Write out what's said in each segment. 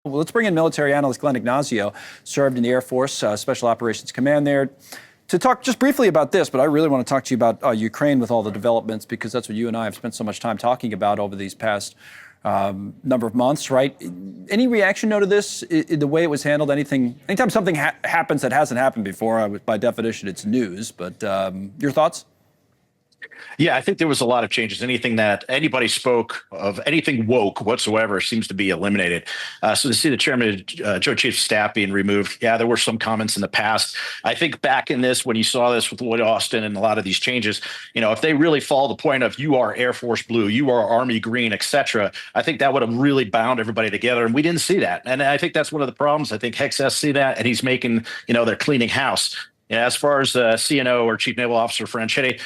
Well, let's bring in military analyst Glenn Ignazio, served in the Air Force Special Operations Command there, to talk just briefly about this. But I really want to talk to you about Ukraine with all the developments, because that's what you and I have spent so much time talking about over these past number of months, right? Any reaction though to this, the way it was handled? Anytime something happens that hasn't happened before, by definition, it's news. But your thoughts? Yeah, I think there was a lot of changes. Anything that anybody spoke of, anything woke whatsoever, seems to be eliminated. So to see the chairman, Joint Chief of Staff, being removed, yeah, there were some comments in the past. I think back in this, when you saw this with Lloyd Austin and a lot of these changes, if they really follow the point of you are Air Force Blue, you are Army Green, et cetera, I think that would have really bound everybody together. And we didn't see that. And I think that's one of the problems. I think Hex has see that, and he's making, they're cleaning house. Yeah, as far as CNO or Chief Naval Officer Franchetti,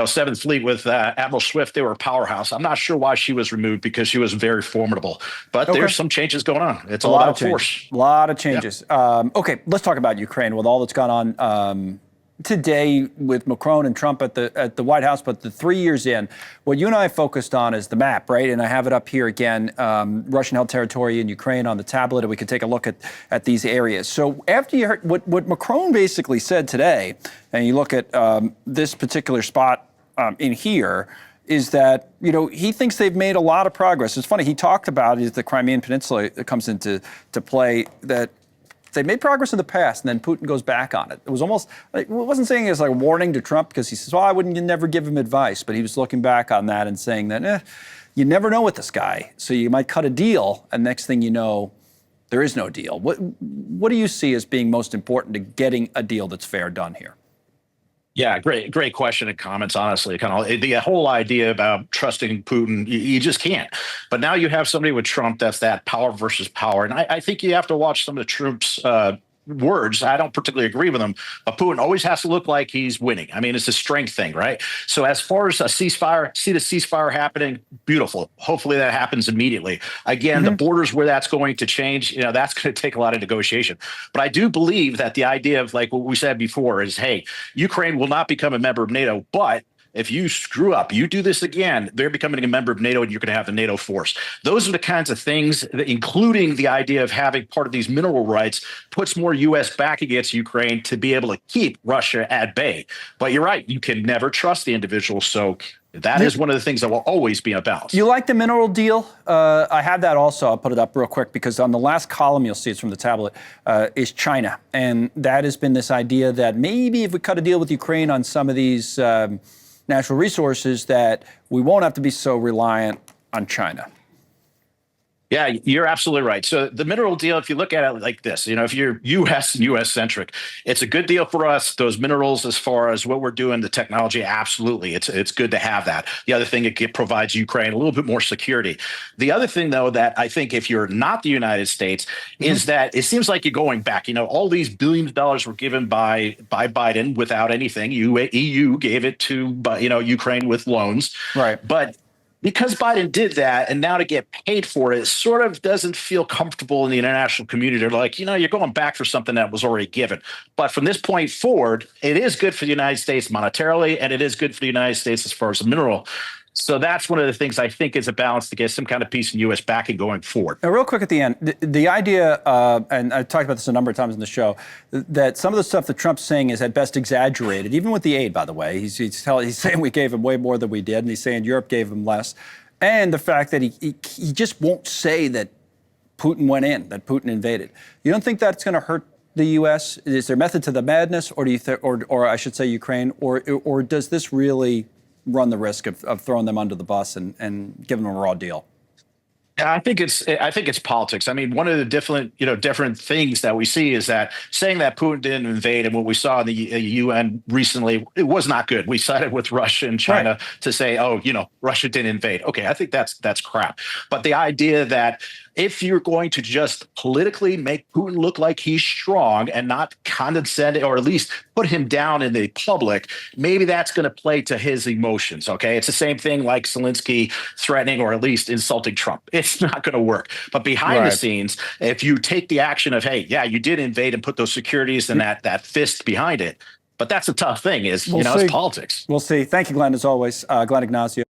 Seventh Fleet with Admiral Swift, they were a powerhouse. I'm not sure why she was removed, because she was very formidable. But there's some changes going on. It's all about force. A lot of changes. Yeah. Okay, let's talk about Ukraine with all that's gone on today with Macron and Trump at the White House. But the 3 years in, what you and I focused on is the map, right? And I have it up here again, Russian-held territory in Ukraine on the tablet, and we can take a look at these areas. So after you heard what Macron basically said today, and you look at this particular spot in here, is that, he thinks they've made a lot of progress. It's funny, he talked about the Crimean Peninsula that comes into play, that they made progress in the past, and then Putin goes back on it. It was almost like, it wasn't saying it as like a warning to Trump, because he says, well, I wouldn't never give him advice, but he was looking back on that and saying that, you never know with this guy. So you might cut a deal, and next thing you know, there is no deal. What do you see as being most important to getting a deal that's fair done here? Yeah, great question and comments, honestly. Kind of the whole idea about trusting Putin, you just can't. But now you have somebody with Trump that's that power versus power. And I think you have to watch some of the Trump's words. I don't particularly agree with them, but Putin always has to look like he's winning. I mean, it's a strength thing, right? So as far as a ceasefire, see the ceasefire happening, beautiful. Hopefully that happens immediately. Again, the borders where that's going to change, that's going to take a lot of negotiation. But I do believe that the idea of, like what we said before, is, hey, Ukraine will not become a member of NATO, but if you screw up, you do this again, they're becoming a member of NATO, and you're going to have the NATO force. Those are the kinds of things, including the idea of having part of these mineral rights, puts more U.S. back against Ukraine to be able to keep Russia at bay. But you're right, you can never trust the individual. So that is one of the things that will always be a balance. You like the mineral deal? I have that also. I'll put it up real quick, because on the last column, you'll see it's from the tablet, is China. And that has been this idea that maybe if we cut a deal with Ukraine on some of these natural resources, that we won't have to be so reliant on China. Yeah, you're absolutely right. So the mineral deal, if you look at it like this, if you're U.S. and U.S. centric, it's a good deal for us. Those minerals, as far as what we're doing, the technology, absolutely. It's good to have that. The other thing, it provides Ukraine a little bit more security. The other thing, though, that I think if you're not the United States, is that it seems like you're going back. All these billions of dollars were given by Biden without anything. EU gave it to Ukraine with loans. Right. But because Biden did that, and now to get paid for it, sort of doesn't feel comfortable in the international community. They're like, you're going back for something that was already given. But from this point forward, it is good for the United States monetarily, and it is good for the United States as far as the mineral. So that's one of the things I think is a balance to get some kind of peace in U.S. backing going forward. Now, real quick at the end, the idea, and I talked about this a number of times in the show, that some of the stuff that Trump's saying is at best exaggerated, even with the aid, by the way. He's saying we gave him way more than we did, and he's saying Europe gave him less. And the fact that he just won't say that Putin went in, that Putin invaded. You don't think that's going to hurt the U.S.? Is there method to the madness, or do you or I should say Ukraine, or does this really run the risk of throwing them under the bus and giving them a raw deal? I think it's politics. I mean, one of the different things that we see is that saying that Putin didn't invade, and what we saw in the UN recently, it was not good. We sided with Russia and China to say, oh, Russia didn't invade. Okay, I think that's crap. But the idea that if you're going to just politically make Putin look like he's strong and not condescend, or at least put him down in the public, maybe that's going to play to his emotions. Okay, it's the same thing like Zelensky threatening or at least insulting Trump. It's not going to work. But behind the scenes, if you take the action of, hey, yeah, you did invade, and put those securities and that fist behind it, but that's a tough thing. It's politics. We'll see. Thank you, Glenn, as always. Glenn Ignazio.